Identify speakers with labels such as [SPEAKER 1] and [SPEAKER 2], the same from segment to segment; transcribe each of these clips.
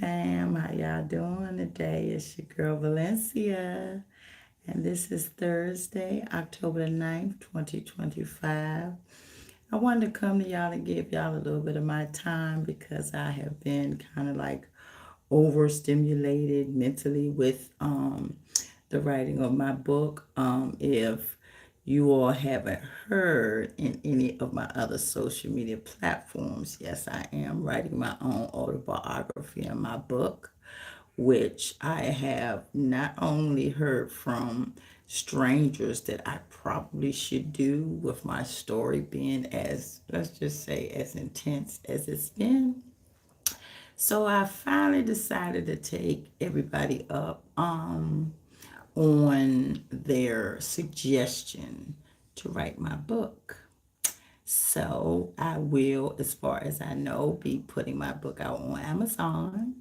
[SPEAKER 1] fam. How y'all doing today? It's your girl Valencia, and this is Thursday, October the 9th, 2025. I wanted to come to y'all and give y'all a little bit of my time because I have been kind of like overstimulated mentally with the writing of my book. If you all haven't heard in any of my other social media platforms, yes, I am writing my own autobiography in my book, which I have not only heard from strangers that I probably should do with my story being as, let's just say, as intense as it's been. So I finally decided to take everybody up on their suggestion to write my book. So I will, as far as I know, be putting my book out on Amazon.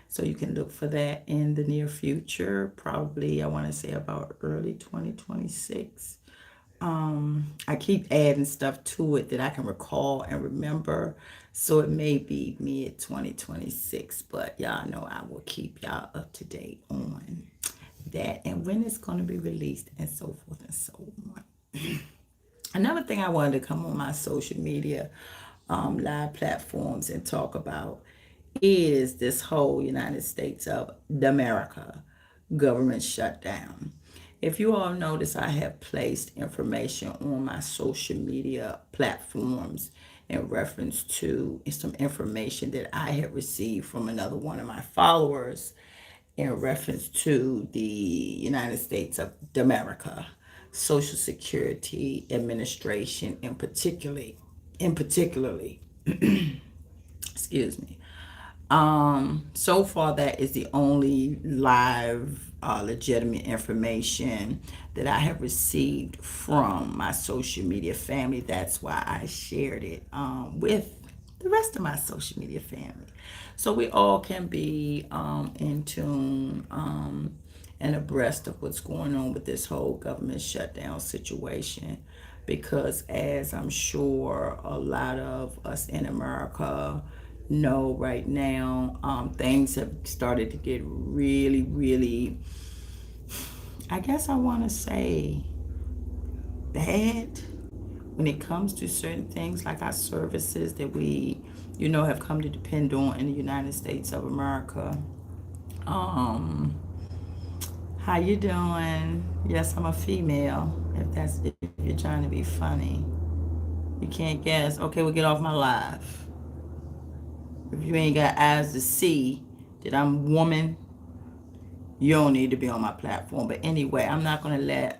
[SPEAKER 1] So you can look for that in the near future. Probably, I want to say about early 2026. I keep adding stuff to it that I can recall and remember. So it may be mid 2026, but y'all know I will keep y'all up to date on that and when it's going to be released and so forth and so on. Another thing I wanted to come on my social media live platforms and talk about is this whole United States of America government shutdown. If you all notice, I have placed information on my social media platforms in reference to some information that I had received from another one of my followers in reference to the United States of America, Social Security Administration, in particularly, excuse me. So far, that is the only live, legitimate information that I have received from my social media family. That's why I shared it with the rest of my social media family. So we all can be in tune and abreast of what's going on with this whole government shutdown situation. Because, as I'm sure a lot of us in America know right now, things have started to get really, really, I guess I want to say, bad when it comes to certain things like our services that we, have come to depend on in the United States of America. Um, how you doing? Yes, I'm a female. If you're trying to be funny, you can't guess. Okay, we'll get off my live. If you ain't got eyes to see that I'm a woman, you don't need to be on my platform. But anyway, I'm not gonna let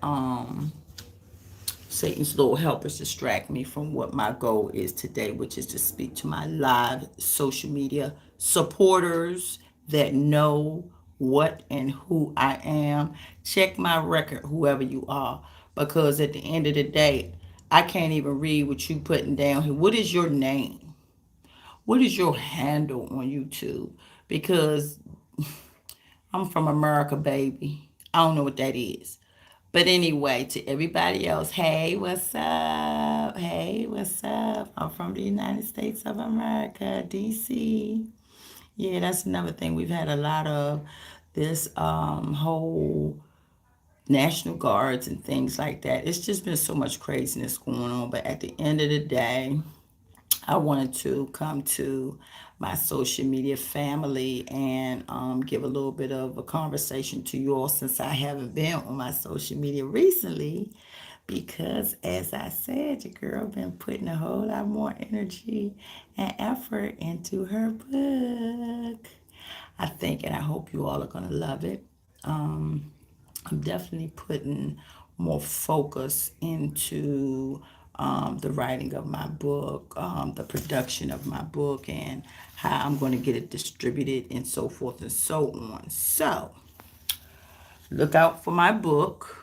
[SPEAKER 1] Satan's little helpers distract me from what my goal is today, which is to speak to my live social media supporters that know what and who I am. Check my record, whoever you are, because at the end of the day, I can't even read what you putting down here. What is your name? What is your handle on YouTube? Because I'm from America, baby. I don't know what that is. But anyway, to everybody else, hey, what's up? Hey, what's up? I'm from the United States of America, DC. Yeah, that's another thing we've had a lot of this whole National Guards and things like that. It's just been so much craziness going on. But at the end of the day, I wanted to come to my social media family and give a little bit of a conversation to you all since I haven't been on my social media recently. Because, as I said, your girl been putting a whole lot more energy and effort into her book. I think and I hope you all are going to love it. I'm definitely putting more focus into the writing of my book, the production of my book, and how I'm going to get it distributed and so forth and so on. So, look out for my book.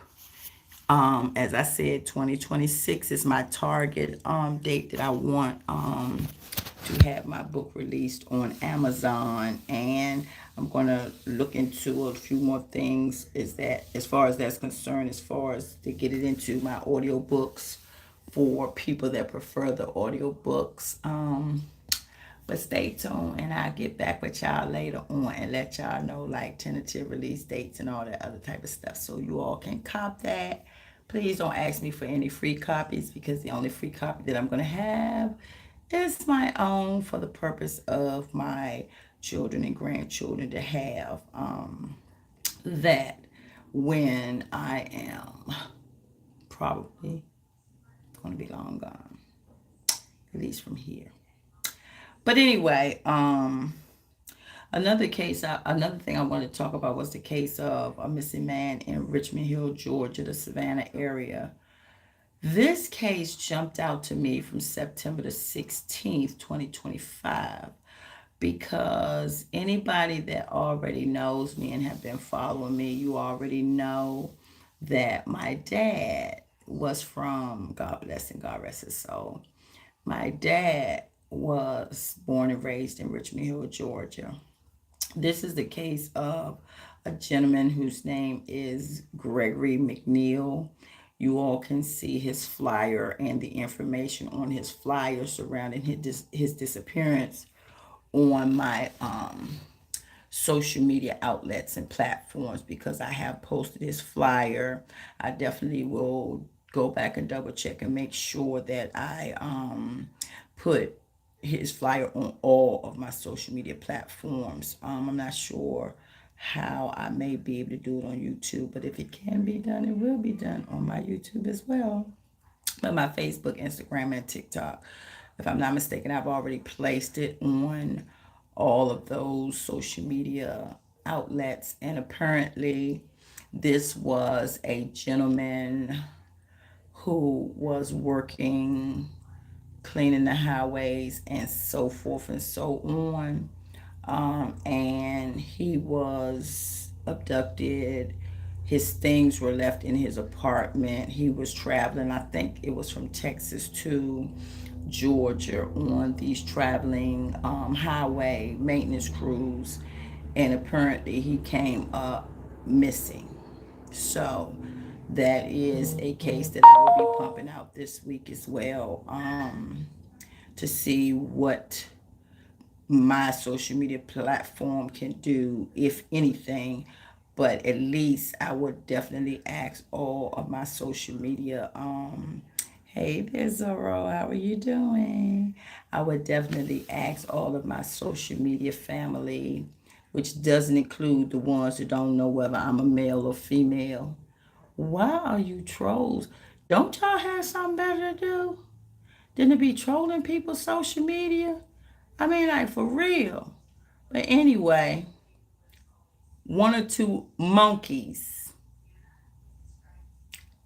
[SPEAKER 1] As I said, 2026 is my target date that I want to have my book released on Amazon, and I'm gonna look into a few more things. Is that as far as that's concerned, as far as to get it into my audiobooks for people that prefer the audiobooks. But stay tuned, and I'll get back with y'all later on and let y'all know like tentative release dates and all that other type of stuff, so you all can cop that. Please don't ask me for any free copies, because the only free copy that I'm going to have is my own, for the purpose of my children and grandchildren to have that when I am probably going to be long gone, at least from here. But anyway, another thing I wanted to talk about was the case of a missing man in Richmond Hill, Georgia, the Savannah area. This case jumped out to me from September the 16th, 2025, because anybody that already knows me and have been following me, you already know that my dad was from, God bless and God rest his soul. My dad was born and raised in Richmond Hill, Georgia. This is the case of a gentleman whose name is Gregory McNeil. You all can see his flyer and the information on his flyer surrounding his disappearance on my social media outlets and platforms, because I have posted his flyer. I definitely will go back and double check and make sure that I put his flyer on all of my social media platforms. I'm not sure how I may be able to do it on YouTube, but if it can be done, it will be done on my YouTube as well. But my Facebook, Instagram, and TikTok, if I'm not mistaken, I've already placed it on all of those social media outlets. And apparently, this was a gentleman who was working cleaning the highways and so forth and so on. And he was abducted. His things were left in his apartment. He was traveling, I think it was from Texas to Georgia, on these traveling highway maintenance crews. And apparently he came up missing. So that is a case that I will be pumping out this week as well, to see what my social media platform can do, if anything. But at least I would definitely ask all of my social media, hey there Zorro, how are you doing? I would definitely ask all of my social media family, which doesn't include the ones who don't know whether I'm a male or female. Why are you trolls? Don't y'all have something better to do than to be trolling people's social media? I mean, like, for real. But anyway, one or two monkeys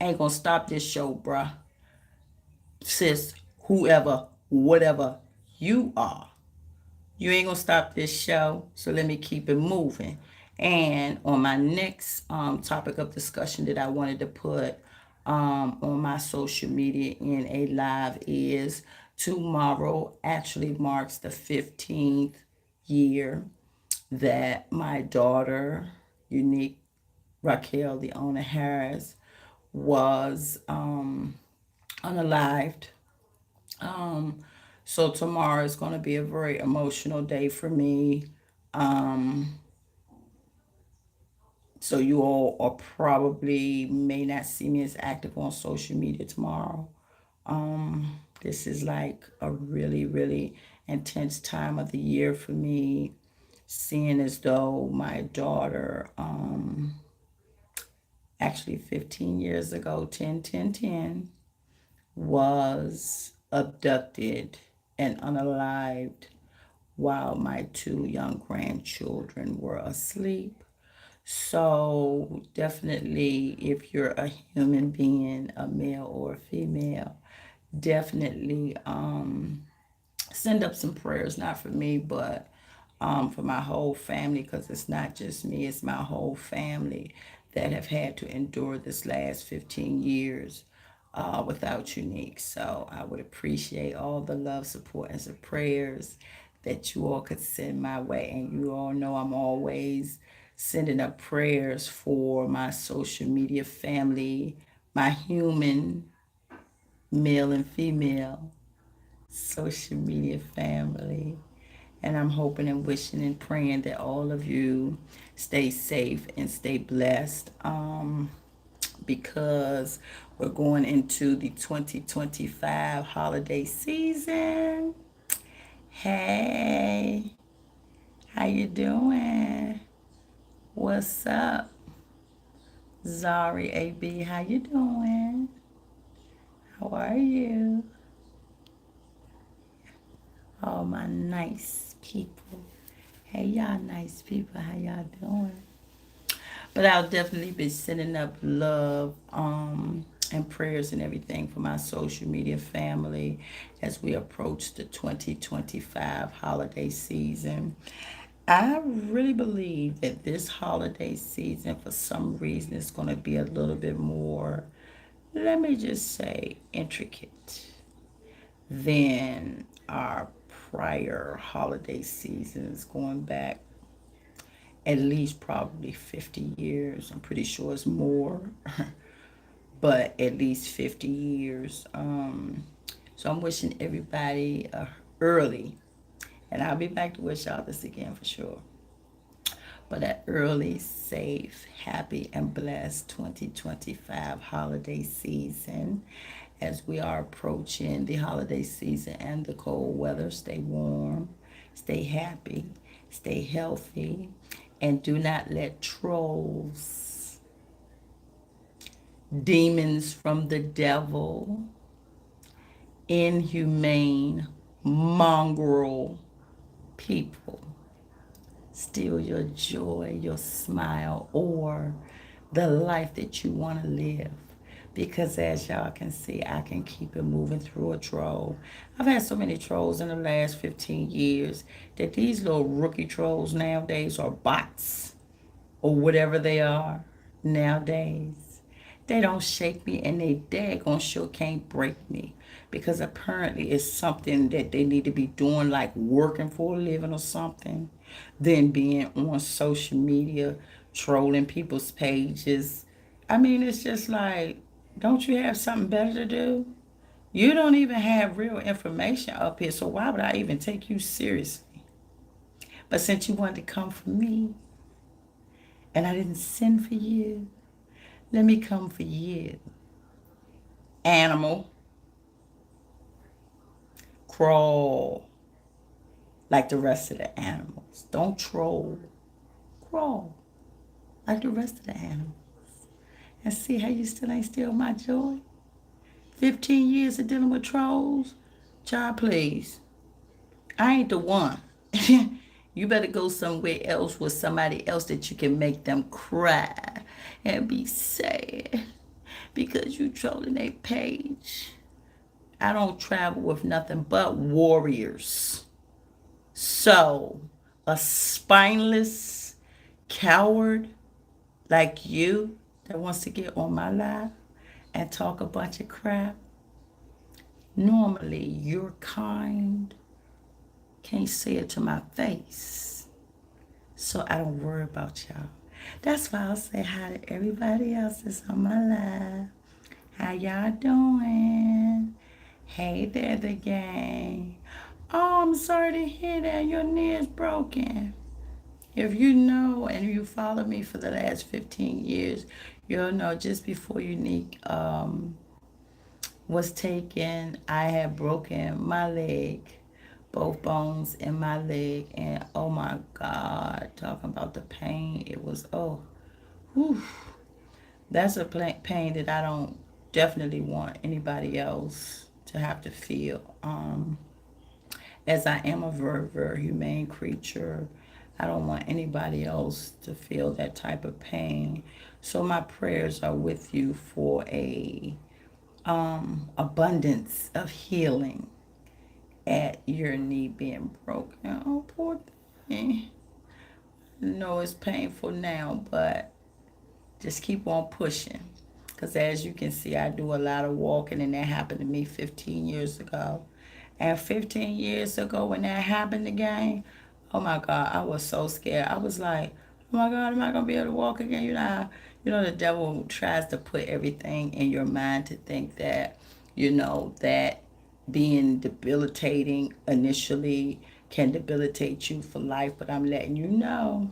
[SPEAKER 1] ain't gonna stop this show, bruh. Sis, whoever, whatever you are, you ain't gonna stop this show. So let me keep it moving. And on my next topic of discussion that I wanted to put on my social media in a live is, tomorrow actually marks the 15th year that my daughter, Unique Raquel Leona Harris, was unalived. Um, so tomorrow is going to be a very emotional day for me. Um, so you all are probably may not see me as active on social media tomorrow. This is like a really, really intense time of the year for me, seeing as though my daughter, actually 15 years ago, 10, 10, 10, was abducted and unalived while my two young grandchildren were asleep. So definitely, if you're a human being, a male or a female, definitely send up some prayers, not for me, but for my whole family, because it's not just me, it's my whole family that have had to endure this last 15 years without Unique. So I would appreciate all the love, support, and some prayers that you all could send my way. And you all know I'm always sending up prayers for my social media family, my human, male and female social media family. And I'm hoping and wishing and praying that all of you stay safe and stay blessed, because we're going into the 2025 holiday season. Hey, how you doing? What's up? Zari AB, how you doing? How are you? All my nice people. Hey, y'all nice people, how y'all doing? But I'll definitely be sending up love, and prayers and everything for my social media family as we approach the 2025 holiday season. I really believe that this holiday season, for some reason, is going to be a little bit more, let me just say, intricate than our prior holiday seasons going back at least probably 50 years. I'm pretty sure it's more, but at least 50 years. So I'm wishing everybody early, and I'll be back to wish y'all this again for sure. But an early, safe, happy, and blessed 2025 holiday season. As we are approaching the holiday season and the cold weather, stay warm, stay happy, stay healthy, and do not let trolls, demons from the devil, inhumane, mongrel people steal your joy, your smile, or the life that you want to live. Because as y'all can see, I can keep it moving through a troll. I've had so many trolls in the last 15 years that these little rookie trolls nowadays are bots or whatever they are nowadays. They don't shake me, and they daggone sure can't break me, because apparently it's something that they need to be doing, like working for a living or something, than being on social media trolling people's pages. I mean, it's just like, don't you have something better to do? You don't even have real information up here, so why would I even take you seriously? But since you wanted to come for me, and I didn't send for you, let me come for you. Animal, crawl like the rest of the animals. Don't troll. Crawl like the rest of the animals. And see how you still ain't steal my joy? 15 years of dealing with trolls? Child, please. I ain't the one. You better go somewhere else with somebody else that you can make them cry and be sad because you trolling their page. I don't travel with nothing but warriors. So, a spineless coward like you that wants to get on my live and talk a bunch of crap, normally your kind can't say it to my face. So I don't worry about y'all. That's why I'll say hi to everybody else that's on my live. How y'all doing? Hey there, the gang. Oh, I'm sorry to hear that your knee is broken. If you know and you follow me for the last 15 years, you'll know just before your knee was taken, I had broken my leg, both bones in my leg, and oh my God, talking about the pain, it was, oh, whew, that's a pain that I don't definitely want anybody else to have to feel. As I am a very, very humane creature, I don't want anybody else to feel that type of pain. So my prayers are with you for a abundance of healing at your knee being broken. Oh, poor thing. I know it's painful now, but just keep on pushing. Because as you can see, I do a lot of walking, and that happened to me 15 years ago. And 15 years ago, when that happened again, oh my God, I was so scared. I was like, oh my God, am I going to be able to walk again? The devil tries to put everything in your mind to think that, that being debilitating initially can debilitate you for life. But I'm letting you know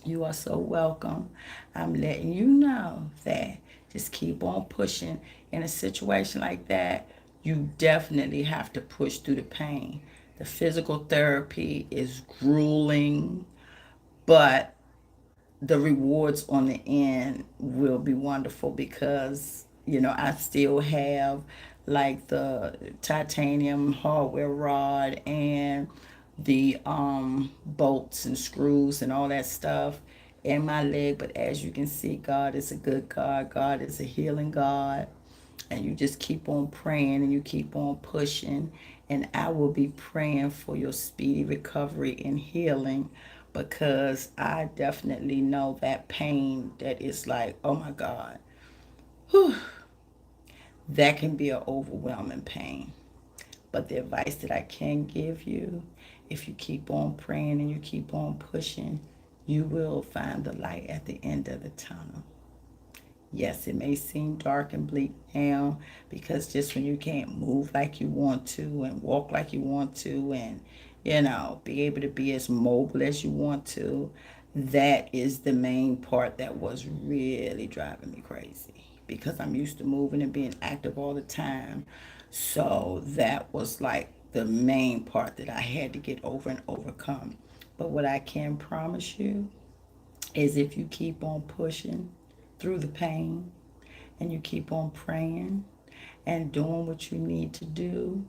[SPEAKER 1] you are so welcome. I'm letting you know that just keep on pushing. In a situation like that, you definitely have to push through the pain. The physical therapy is grueling, but the rewards on the end will be wonderful because I still have like the titanium hardware rod and the bolts and screws and all that stuff in my leg. But as you can see, God is a good God. God is a healing God. And you just keep on praying and you keep on pushing. And I will be praying for your speedy recovery and healing because I definitely know that pain that is like, oh my God, whew, that can be an overwhelming pain. But the advice that I can give you, if you keep on praying and you keep on pushing, you will find the light at the end of the tunnel. Yes, it may seem dark and bleak now because just when you can't move like you want to and walk like you want to and, be able to be as mobile as you want to, that is the main part that was really driving me crazy because I'm used to moving and being active all the time. So that was like the main part that I had to get over and overcome. But what I can promise you is if you keep on pushing through the pain and you keep on praying and doing what you need to do,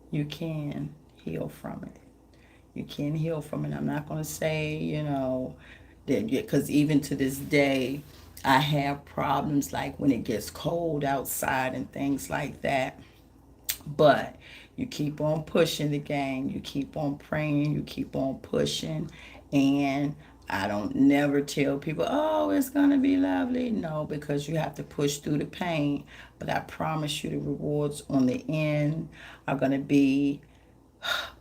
[SPEAKER 1] you can heal from it. You can heal from it. I'm not going to say, that because even to this day, I have problems like when it gets cold outside and things like that. But you keep on pushing the game. You keep on praying. You keep on pushing. And I don't never tell people, oh, it's going to be lovely. No, because you have to push through the pain. But I promise you the rewards on the end are going to be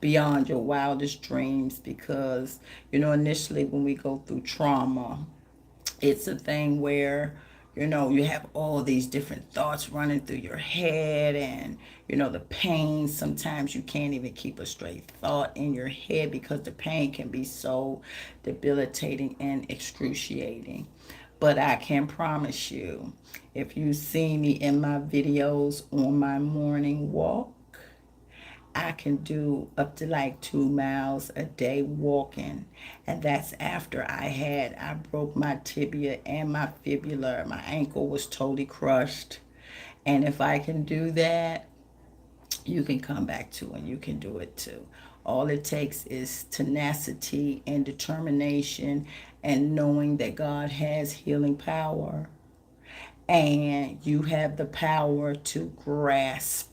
[SPEAKER 1] beyond your wildest dreams because, initially when we go through trauma, it's a thing where you have all these different thoughts running through your head and the pain, sometimes you can't even keep a straight thought in your head because the pain can be so debilitating and excruciating. But I can promise you, if you see me in my videos on my morning walk, I can do up to like 2 miles a day walking. And that's after I broke my tibia and my fibula. My ankle was totally crushed. And if I can do that, you can come back to and you can do it too. All it takes is tenacity and determination and knowing that God has healing power and you have the power to grasp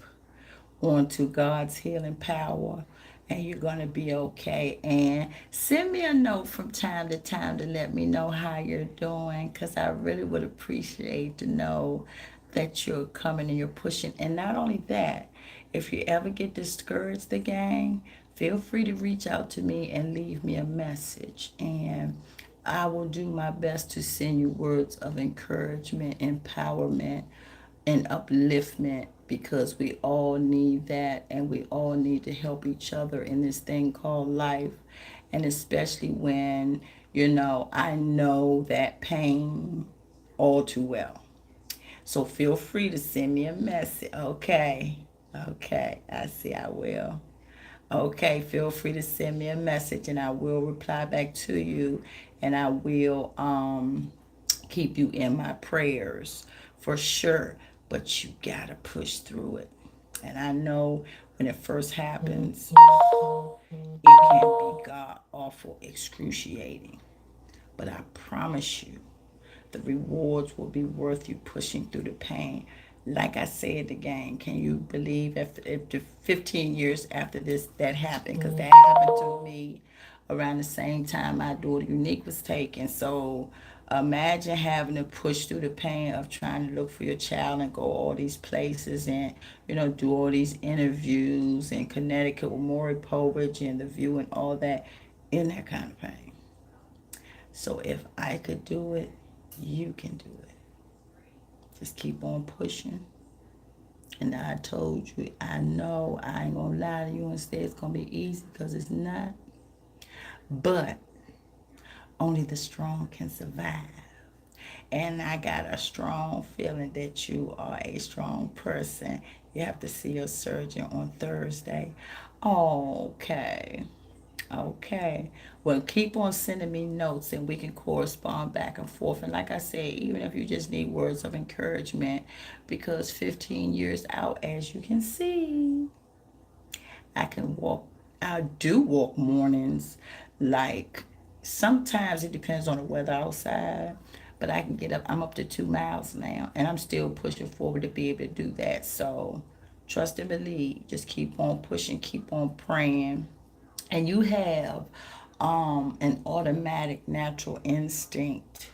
[SPEAKER 1] onto God's healing power and you're going to be okay. And send me a note from time to time to let me know how you're doing because I really would appreciate to know that you're coming and you're pushing. And not only that, if you ever get discouraged again, feel free to reach out to me and leave me a message. And I will do my best to send you words of encouragement, empowerment, and upliftment because we all need that and we all need to help each other in this thing called life. And especially when, I know that pain all too well. So feel free to send me a message. Okay. Okay. I see I will. Okay, feel free to send me a message and I will reply back to you and I will keep you in my prayers for sure. But you gotta push through it. And I know when it first happens, it can be god awful, excruciating. But I promise you, the rewards will be worth you pushing through the pain. Like I said again, can you believe if the 15 years after this that happened? Because that happened to me around the same time my daughter Unique was taken. So imagine having to push through the pain of trying to look for your child and go all these places and do all these interviews in Connecticut with Maury Povich and The View and all that in that kind of pain. So if I could do it, you can do it. Just keep on pushing And I told you, I know I ain't gonna lie to you and say it's gonna be easy because it's not. But only the strong can survive. And I got a strong feeling that you are a strong person. You have to see a surgeon on Thursday. Okay. Okay. Well, keep on sending me notes and we can correspond back and forth. And like I said, even if you just need words of encouragement, because 15 years out, as you can see, I can walk. I do walk mornings. Like sometimes it depends on the weather outside, but I can get up. I'm up to 2 miles now, and I'm still pushing forward to be able to do that. So trust and believe. Just keep on pushing, keep on praying, and you have an automatic natural instinct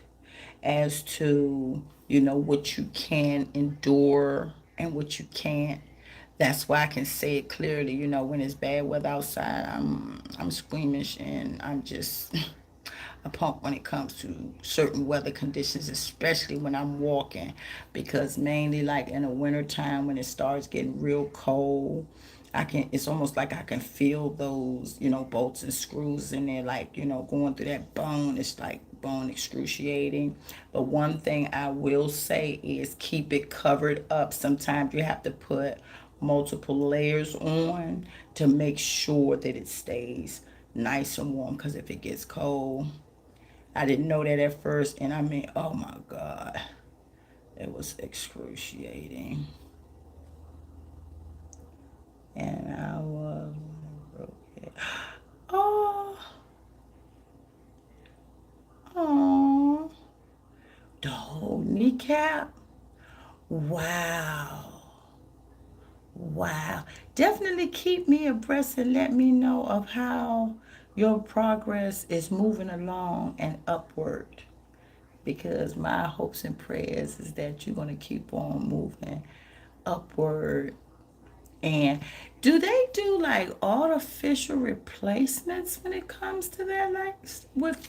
[SPEAKER 1] as to what you can endure and what you can't. That's why I can say it clearly. When it's bad weather outside, I'm squeamish and I'm just a punk when it comes to certain weather conditions, especially when I'm walking, because mainly like in the wintertime when it starts getting real cold, it's almost like I can feel those, bolts and screws in there, like, going through that bone. It's like bone excruciating. But one thing I will say is keep it covered up. Sometimes you have to put multiple layers on to make sure that it stays nice and warm, because if it gets cold, I didn't know that at first, and I mean, oh my God, it was excruciating. And I was broke. Oh, oh, the whole kneecap. Wow. Wow. Definitely keep me abreast and let me know of how your progress is moving along and upward. Because my hopes and prayers is that you're going to keep on moving upward. And do they do like artificial replacements when it comes to that, like with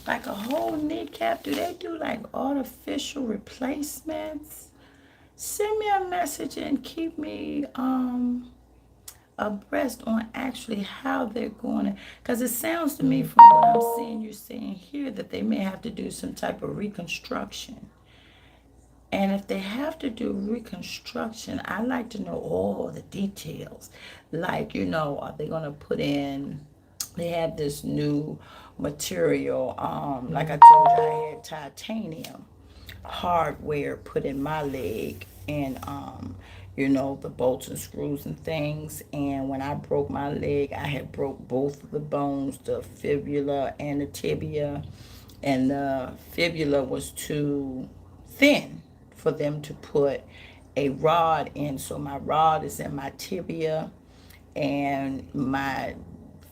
[SPEAKER 1] like a whole kneecap? Do they do like artificial replacements? Send me a message and keep me abreast on actually how they're going to, because it sounds to me from what I'm seeing you saying here that they may have to do some type of reconstruction. And if they have to do reconstruction, I like to know all the details. Like, are they going to put in, they have this new material, like I told you, I had titanium hardware put in my leg, and the bolts and screws and things. And when I broke my leg, I had broke both of the bones, the fibula and the tibia, and the fibula was too thin for them to put a rod in, so my rod is in my tibia, and my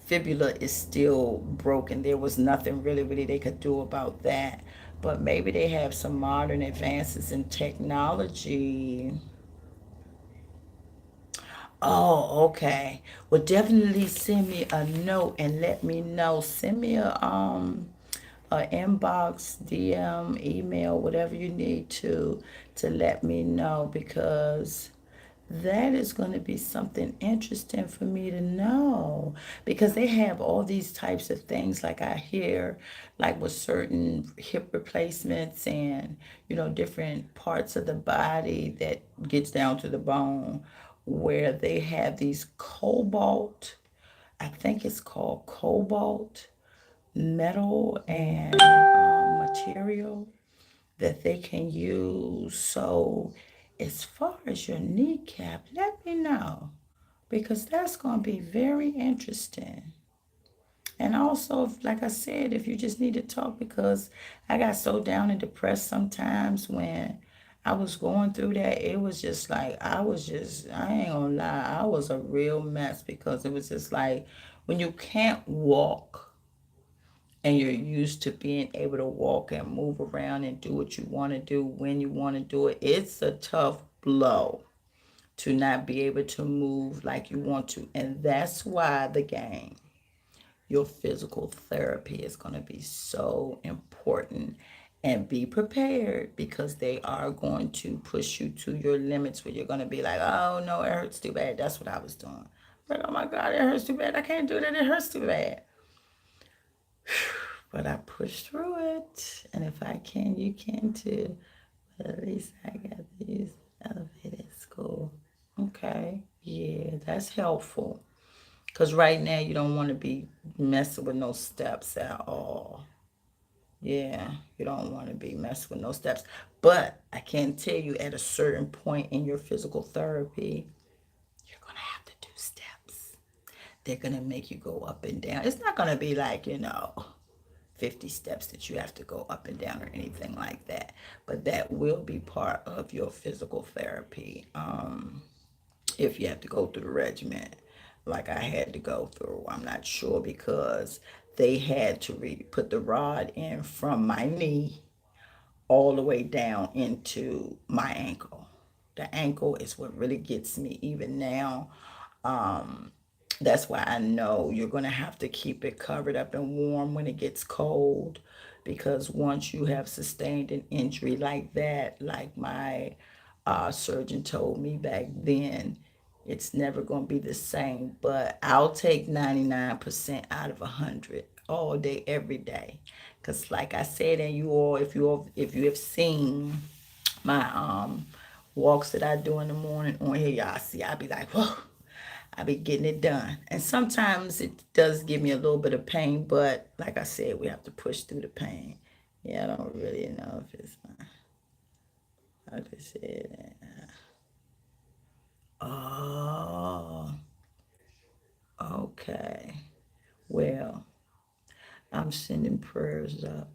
[SPEAKER 1] fibula is still broken. There was nothing really they could do about that. But maybe they have some modern advances in technology. Oh, okay. Well, definitely send me a note and let me know. Send me a inbox, DM, email, whatever you need to let me know, because that is going to be something interesting for me to know, because they have all these types of things, like I hear, like with certain hip replacements and different parts of the body that gets down to the bone, where they have these cobalt, I think it's called cobalt metal and material that they can use. So, as far as your kneecap, let me know, because that's going to be very interesting. And also, like I said, if you just need to talk, because I got so down and depressed sometimes when I was going through that, it was just like, I ain't gonna lie, I was a real mess, because it was just like when you can't walk and you're used to being able to walk and move around and do what you want to do when you want to do it, it's a tough blow to not be able to move like you want to. And that's why your physical therapy is going to be so important. And be prepared because they are going to push you to your limits where you're going to be like, oh no, it hurts too bad. That's what I was doing. Like, oh my God, it hurts too bad. I can't do that. It hurts too bad. But I pushed through it. And if I can, you can too. But at least I got to use the elevator at school. Okay. Yeah, that's helpful. Because right now you don't want to be messing with no steps at all. Yeah, you don't want to be messing with no steps. But I can tell you at a certain point in your physical therapy, you're going to have to do steps. They're going to make you go up and down. It's not going to be like, 50 steps that you have to go up and down or anything like that. But that will be part of your physical therapy. If you have to go through the regimen like I had to go through. I'm not sure because they had to put the rod in from my knee all the way down into my ankle. The ankle is what really gets me even now. Um, that's why I know you're going to have to keep it covered up and warm when it gets cold because once you have sustained an injury like that, like my surgeon told me back then, it's never going to be the same. But I'll take 99% out of 100 all day, every day. Because like I said, and you all, if you have seen my walks that I do in the morning on here, y'all see, I be like, whoa, I be getting it done. And sometimes it does give me a little bit of pain, but like I said, we have to push through the pain. Yeah, I don't really know if it's like I said. Oh, okay. Well, I'm sending prayers up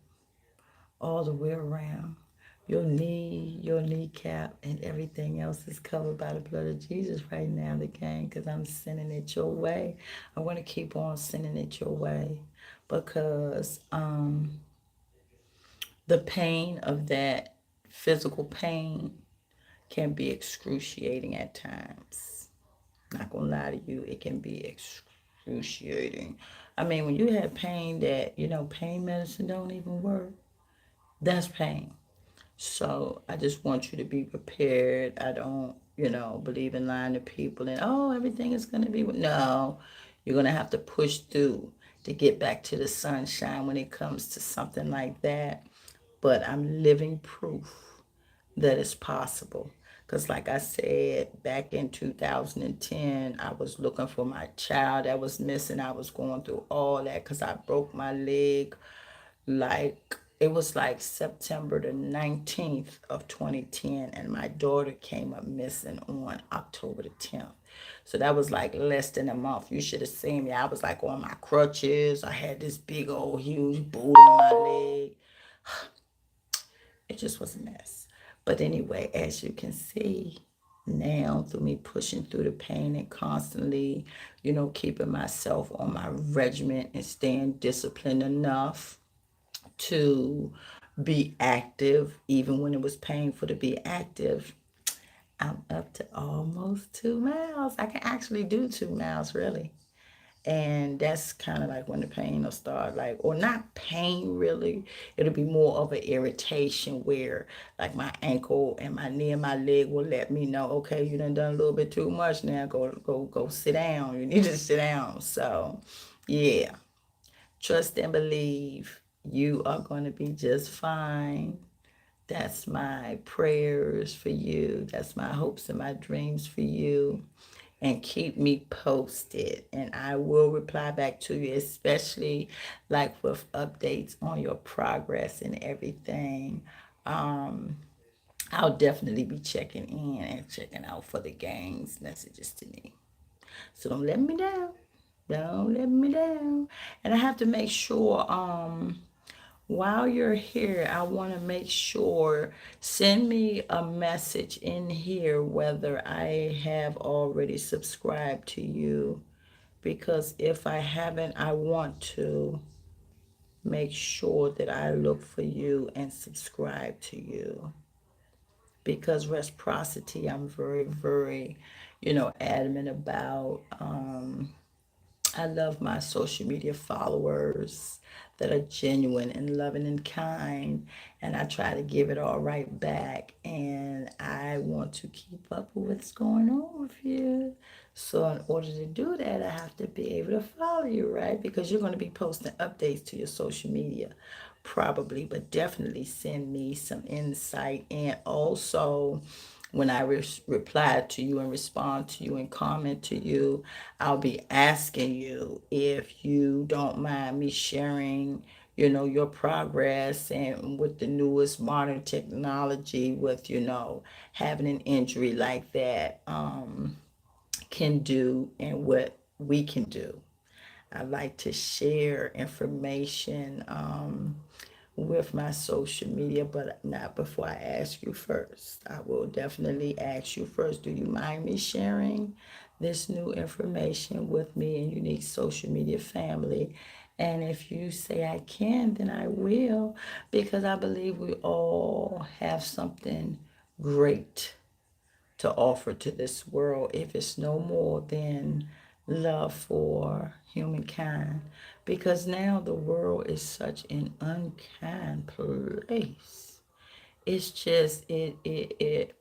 [SPEAKER 1] all the way around. Your knee, your kneecap, and everything else is covered by the blood of Jesus right now, the gang, because I'm sending it your way. I want to keep on sending it your way because the pain of that physical pain can be excruciating at times. Not gonna lie to you, it can be excruciating. I mean, when you have pain that, pain medicine don't even work, that's pain. So I just want you to be prepared. I don't, believe in lying to people and, oh, everything is going to be. No, you're going to have to push through to get back to the sunshine when it comes to something like that. But I'm living proof that it's possible. Because, like I said, back in 2010, I was looking for my child that was missing. I was going through all that because I broke my leg like it was like September the 19th of 2010 and my daughter came up missing on October the 10th. So that was like less than a month. You should have seen me. I was like on my crutches. I had this big old huge boot on my leg. It just was a mess. But anyway, as you can see now through me pushing through the pain and constantly, keeping myself on my regimen and staying disciplined enough to be active, even when it was painful to be active. I'm up to almost 2 miles. I can actually do 2 miles, really. And that's kind of like when the pain will start, like, or not pain really. It'll be more of an irritation where, like, my ankle and my knee and my leg will let me know, okay, you done a little bit too much now. Go sit down. You need to sit down. So, yeah. Trust and believe you are going to be just fine. That's my prayers for you. That's my hopes and my dreams for you. And keep me posted. And I will reply back to you, especially like with updates on your progress and everything. Um, I'll definitely be checking in and checking out for the gang's messages to me. So don't let me down. Don't let me down. And I have to make sure, while you're here, I want to make sure, send me a message in here whether I have already subscribed to you. Because if I haven't, I want to make sure that I look for you and subscribe to you. Because reciprocity, I'm very, very, adamant about. I love my social media followers that are genuine and loving and kind, and I try to give it all right back. And I want to keep up with what's going on with you. So, in order to do that, I have to be able to follow you, right? Because you're going to be posting updates to your social media, probably, but definitely send me some insight. And also, when I reply to you and respond to you and comment to you, I'll be asking you if you don't mind me sharing, your progress and with the newest modern technology with, having an injury like that can do and what we can do. I like to share information with my social media, but not before I ask you first. I will definitely ask you first. Do you mind me sharing this new information with me and unique social media family? And if you say I can, then I will, because I believe we all have something great to offer to this world if it's no more than love for humankind. Because now the world is such an unkind place. It's just it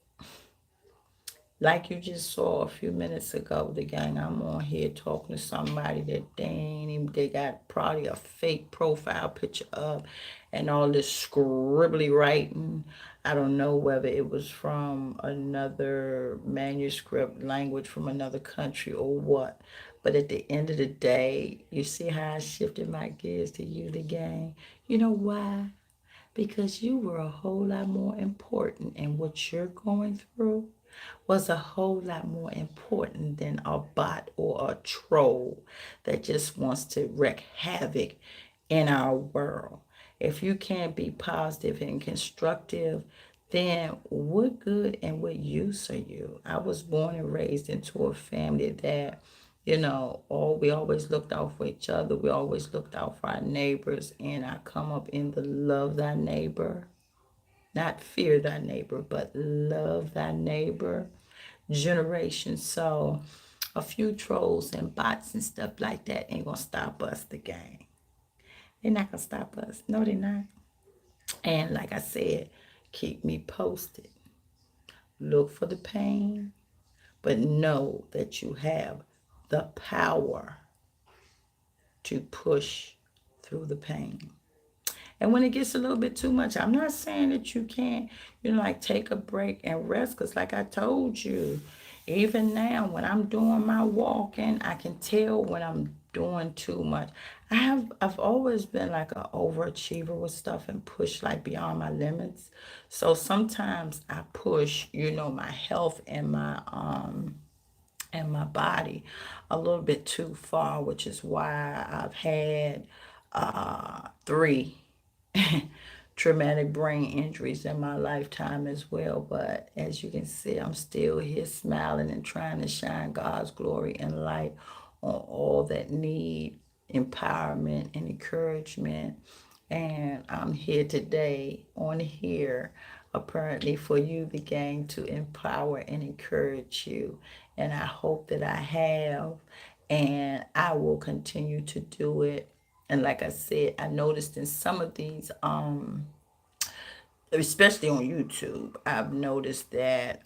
[SPEAKER 1] like you just saw a few minutes ago, the gang, I'm on here talking to somebody that they ain't even, they got probably a fake profile picture up and all this scribbly writing. I don't know whether it was from another manuscript language from another country or what. But at the end of the day, you see how I shifted my gears to you, the gang. You know why? Because you were a whole lot more important, and what you're going through was a whole lot more important than a bot or a troll that just wants to wreak havoc in our world. If you can't be positive and constructive, then what good and what use are you? I was born and raised into a family that, we always looked out for each other. We always looked out for our neighbors. And I come up in the love thy neighbor, not fear thy neighbor, but love thy neighbor generation. So a few trolls and bots and stuff like that ain't gonna stop us, the gang. They're not gonna stop us. No, they're not. And like I said, keep me posted. Look for the pain, but know that you have the power to push through the pain. And when it gets a little bit too much, I'm not saying that you can't, like take a break and rest. Because, like I told you, even now when I'm doing my walking, I can tell when I'm doing too much. I've always been like an overachiever with stuff and push like beyond my limits. So sometimes I push, my health and my body a little bit too far, which is why I've had three traumatic brain injuries in my lifetime as well. But as you can see, I'm still here smiling and trying to shine God's glory and light on all that need empowerment and encouragement. And I'm here today on here, apparently for you, the gang, to empower and encourage you. And I hope that I have, and I will continue to do it. And like I said, I noticed in some of these, especially on YouTube, I've noticed that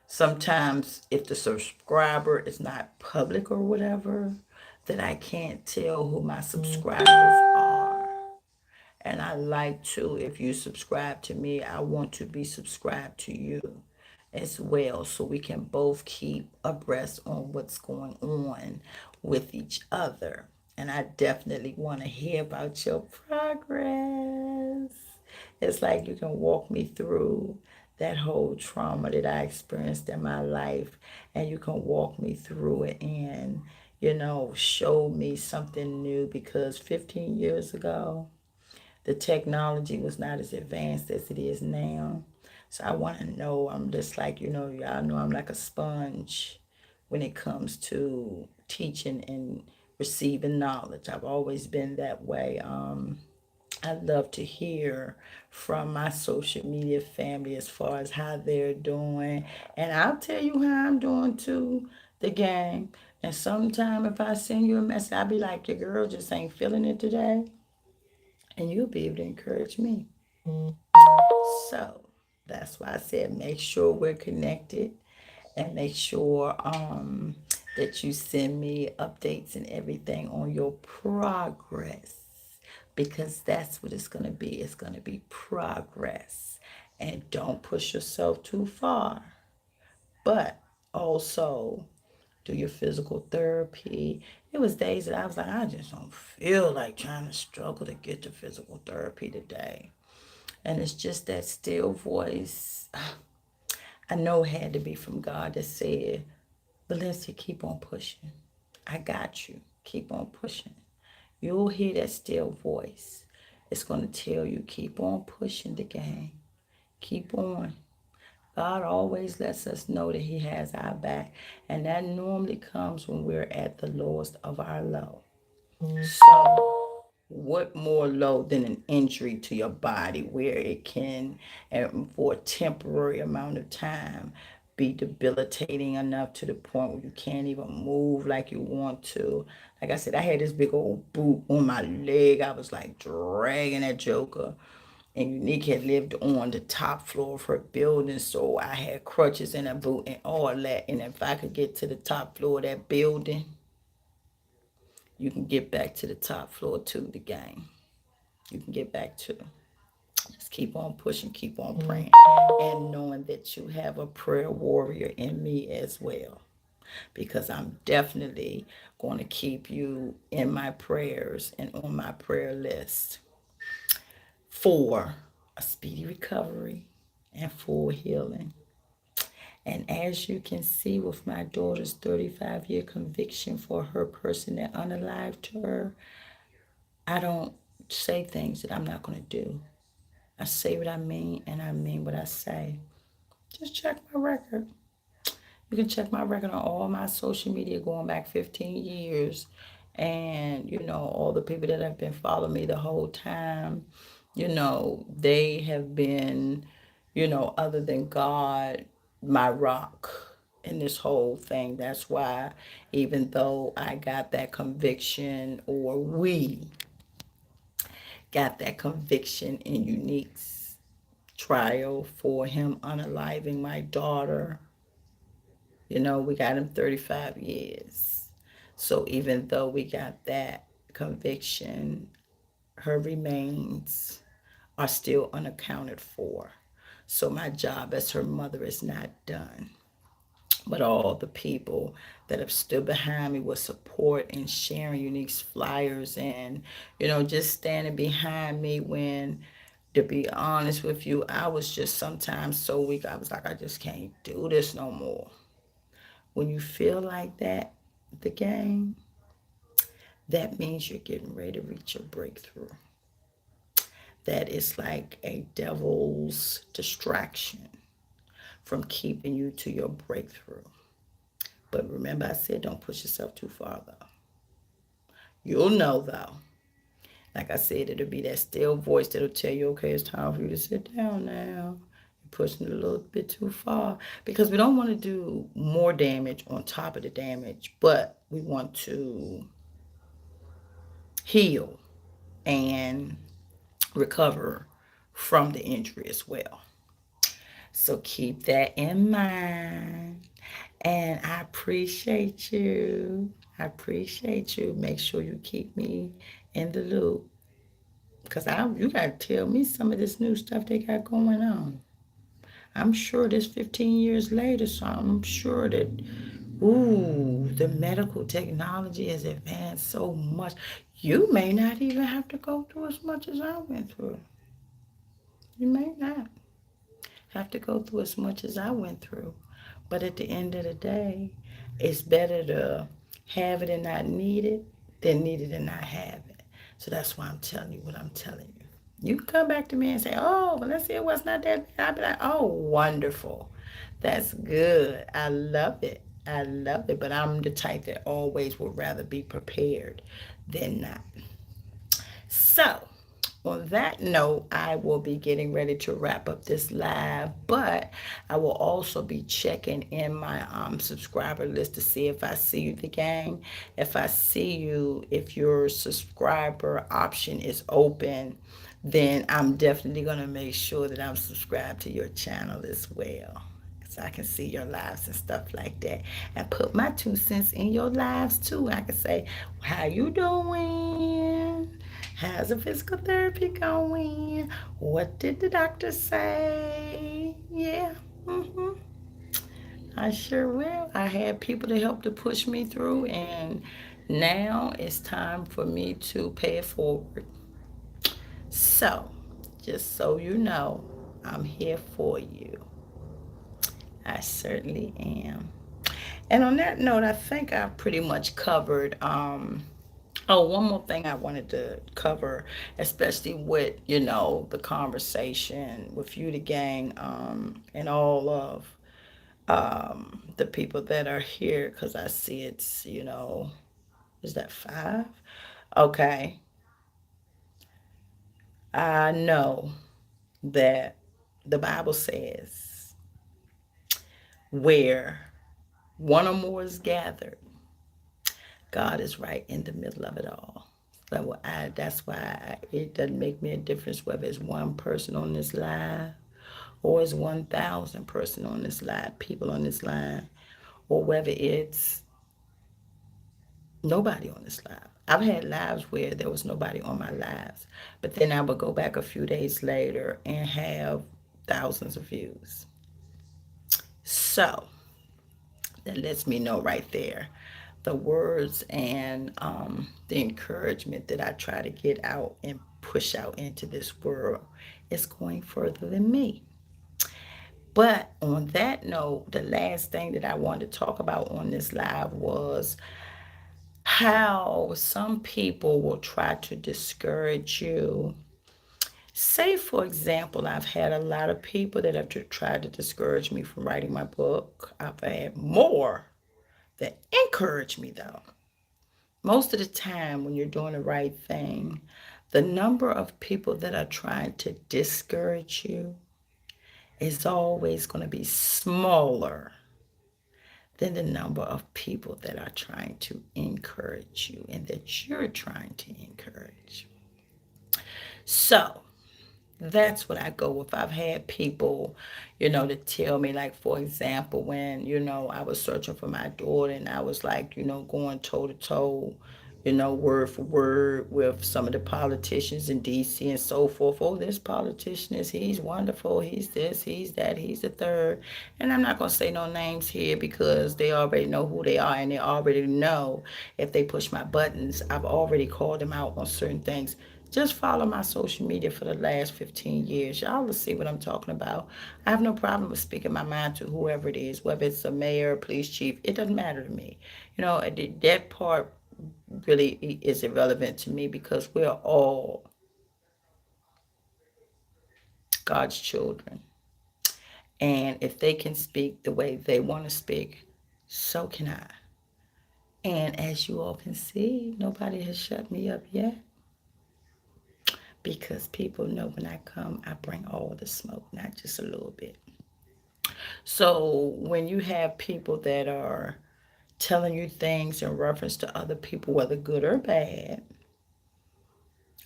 [SPEAKER 1] sometimes if the subscriber is not public or whatever, that I can't tell who my subscribers are. And I like to, if you subscribe to me, I want to be subscribed to you as well, so we can both keep abreast on what's going on with each other. And I definitely want to hear about your progress. It's like you can walk me through that whole trauma that I experienced in my life, and you can walk me through it and, show me something new, because 15 years ago, the technology was not as advanced as it is now. So I want to know, I'm just like, y'all know I'm like a sponge when it comes to teaching and receiving knowledge. I've always been that way. I love to hear from my social media family as far as how they're doing. And I'll tell you how I'm doing too, the gang. And sometime if I send you a message, I'll be like, your girl just ain't feeling it today. And you'll be able to encourage me. So that's why I said make sure we're connected and make sure that you send me updates and everything on your progress because that's what it's going to be. It's going to be progress. And don't push yourself too far, but also do your physical therapy. It was days that I was like, I just don't feel like trying to struggle to get to physical therapy today. And it's just that still voice. I know it had to be from God that said, Valencia, keep on pushing. I got you. Keep on pushing. You'll hear that still voice. It's going to tell you, keep on pushing the game. Keep on. God always lets us know that He has our back. And that normally comes when we're at the lowest of our low. So, what more low than an injury to your body where it can, for a temporary amount of time, be debilitating enough to the point where you can't even move like you want to? Like I said, I had this big old boot on my leg. I was like dragging that joker. And Unique had lived on the top floor of her building, so I had crutches and a boot and all that. And if I could get to the top floor of that building, you can get back to the top floor to the game. You can get back to. Just keep on pushing, keep on praying, and knowing that you have a prayer warrior in me as well. Because I'm definitely going to keep you in my prayers and on my prayer list for a speedy recovery and full healing. And as you can see with my daughter's 35-year conviction for her person that unalived her, I don't say things that I'm not going to do. I say what I mean and I mean what I say. Just check my record. You can check my record on all my social media going back 15 years. And, all the people that have been following me the whole time, they have been, other than God, my rock in this whole thing. That's why, even though I got that conviction, or we got that conviction in Unique's trial for him unaliving my daughter, we got him 35 years. So even though we got that conviction, her remains are still unaccounted for. So my job as her mother is not done. But all the people that have stood behind me with support and sharing Unique's flyers and, just standing behind me when, to be honest with you, I was just sometimes so weak. I was like, I just can't do this no more. When you feel like that, the game, that means you're getting ready to reach your breakthrough. That is like a devil's distraction from keeping you to your breakthrough. But remember, I said don't push yourself too far, though. You'll know, though. Like I said, it'll be that still voice that'll tell you, okay, it's time for you to sit down now. You're pushing it a little bit too far. Because we don't want to do more damage on top of the damage, but we want to heal and recover from the injury as well. So keep that in mind. And I appreciate you. I appreciate you. Make sure you keep me in the loop. Because you got to tell me some of this new stuff they got going on. I'm sure this 15 years later, so I'm sure that, the medical technology has advanced so much. You may not even have to go through as much as I went through. You may not have to go through as much as I went through. But at the end of the day, it's better to have it and not need it than need it and not have it. So that's why I'm telling you what I'm telling you. You can come back to me and say, oh, but let's see, it was not that bad. I'll be like, oh, wonderful. That's good. I love it. I love it. But I'm the type that always would rather be prepared than not. So on that note, I will be getting ready to wrap up this live, but I will also be checking in my subscriber list to see if I see you, the gang. If I see you, if your subscriber option is open, then I'm definitely going to make sure that I'm subscribed to your channel as well. So I can see your lives and stuff like that, and put my 2 cents in your lives too. I can say, how you doing? How's the physical therapy going? What did the doctor say? Yeah, I sure will. I had people to help to push me through, and now it's time for me to pay it forward. So, just so you know, I'm here for you. I certainly am. And on that note, I think I pretty much covered. Oh, one more thing I wanted to cover, especially with the conversation with you, the gang, and all of the people that are here, because I see it's is that 5? Okay, I know that the Bible says where one or more is gathered, God is right in the middle of it all. So that's why it doesn't make me a difference whether it's one person on this live or it's 1,000 person on this live, people on this line, or whether it's nobody on this live. I've had lives where there was nobody on my lives, but then I would go back a few days later and have thousands of views. So that lets me know right there the words and the encouragement that I try to get out and push out into this world is going further than me. But on that note, the last thing that I wanted to talk about on this live was how some people will try to discourage you. Say, for example, I've had a lot of people that have tried to discourage me from writing my book. I've had more that encourage me, though. Most of the time, when you're doing the right thing, the number of people that are trying to discourage you is always going to be smaller than the number of people that are trying to encourage you and that you're trying to encourage. So, that's what I go with. I've had people, to tell me, like, for example, when, I was searching for my daughter and I was like, going toe to toe, word for word with some of the politicians in DC and so forth. Oh, this politician he's wonderful. He's this, he's that, he's the third. And I'm not going to say no names here because they already know who they are and they already know if they push my buttons. I've already called them out on certain things. Just follow my social media for the last 15 years. Y'all will see what I'm talking about. I have no problem with speaking my mind to whoever it is, whether it's a mayor, police chief. It doesn't matter to me. That part really is irrelevant to me because we're all God's children. And if they can speak the way they want to speak, so can I. And as you all can see, nobody has shut me up yet. Because people know when I come, I bring all the smoke, not just a little bit. So when you have people that are telling you things in reference to other people, whether good or bad,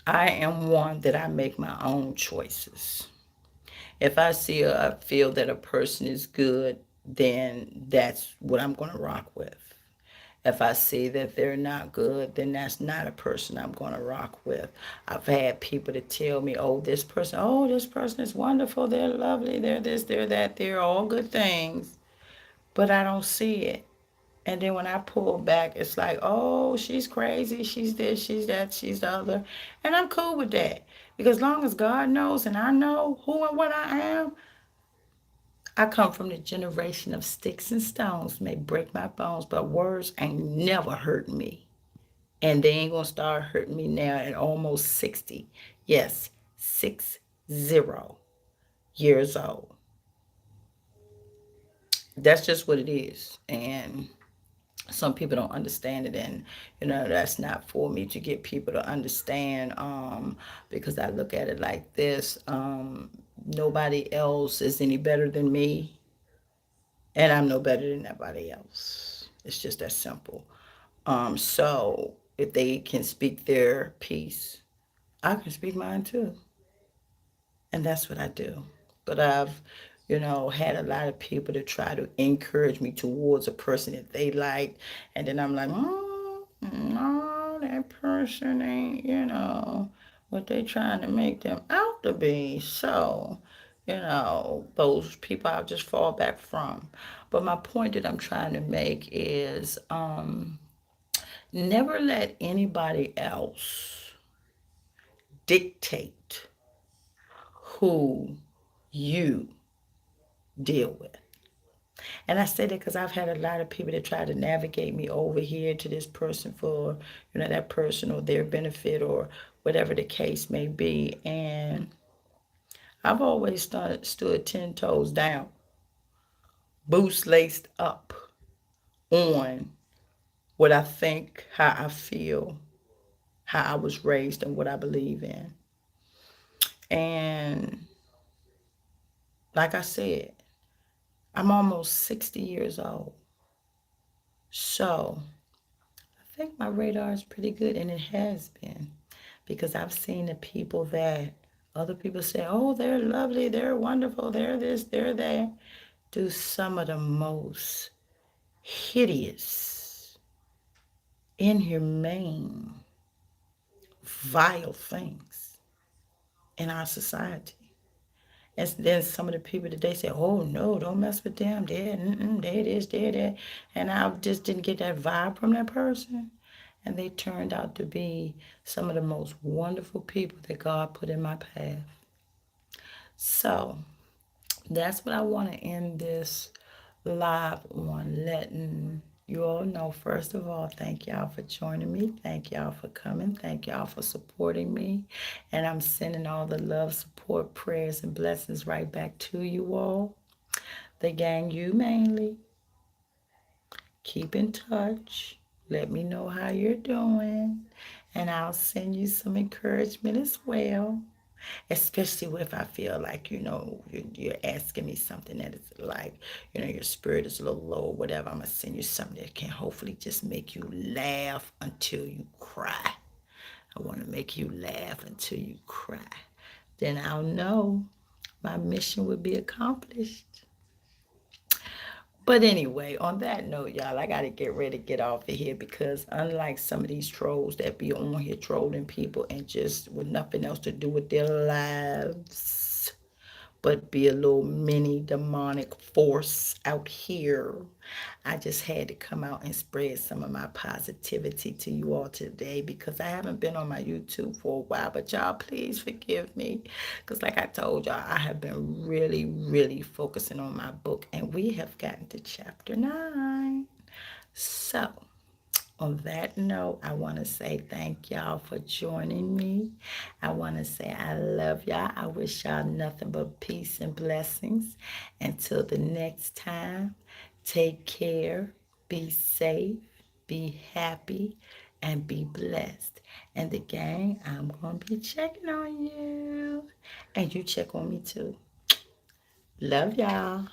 [SPEAKER 1] I am one that I make my own choices. If I feel that a person is good, then that's what I'm going to rock with. If I see that they're not good, then that's not a person I'm going to rock with. I've had people to tell me, oh, this person is wonderful, they're lovely, they're this, they're that, they're all good things, but I don't see it. And then when I pull back, it's like, oh, she's crazy, she's this, she's that, she's the other. And I'm cool with that. Because long as God knows and I know who and what I am, I come from the generation of sticks and stones may break my bones, but words ain't never hurt me. And they ain't gonna start hurting me now at almost 60. Yes, 60 years old. That's just what it is. And some people don't understand it, and that's not for me to get people to understand, because I look at it like this. Nobody else is any better than me, and I'm no better than nobody else. It's just that simple. So if they can speak their piece, I can speak mine too. And that's what I do. But I've, had a lot of people to try to encourage me towards a person that they like, and then I'm like, no, that person ain't, what they trying to make them out to be. So, those people I'll just fall back from. But my point that I'm trying to make is, never let anybody else dictate who you deal with. And I say that because I've had a lot of people that try to navigate me over here to this person for, that person or their benefit or whatever the case may be. And I've always stood 10 toes down, boots laced up on what I think, how I feel, how I was raised, and what I believe in. And like I said, I'm almost 60 years old. So I think my radar is pretty good, and it has been, because I've seen the people that other people say, oh, they're lovely, they're wonderful, they're this, they're that, do some of the most hideous, inhumane, vile things in our society. And then some of the people that they say, oh no, don't mess with them, they're this, they're that. And I just didn't get that vibe from that person. And they turned out to be some of the most wonderful people that God put in my path. So that's what I want to end this live on, letting you all know. First of all, thank y'all for joining me. Thank y'all for coming. Thank y'all for supporting me. And I'm sending all the love, support, prayers, and blessings right back to you all. The gang, you mainly. Keep in touch. Let me know how you're doing. And I'll send you some encouragement as well. Especially if I feel like, you're asking me something that is like, your spirit is a little low or whatever. I'm going to send you something that can hopefully just make you laugh until you cry. I want to make you laugh until you cry. Then I'll know my mission will be accomplished. But anyway, on that note, y'all, I got to get ready to get off of here, because unlike some of these trolls that be on here trolling people and just with nothing else to do with their lives, but be a little mini demonic force out here, I just had to come out and spread some of my positivity to you all today, because I haven't been on my YouTube for a while. But y'all, please forgive me, because like I told y'all, I have been really, really focusing on my book, and we have gotten to chapter 9. So on that note, I want to say thank y'all for joining me. I want to say I love y'all. I wish y'all nothing but peace and blessings. Until the next time, take care, be safe, be happy, and be blessed. And the gang, I'm going to be checking on you. And you check on me too. Love y'all.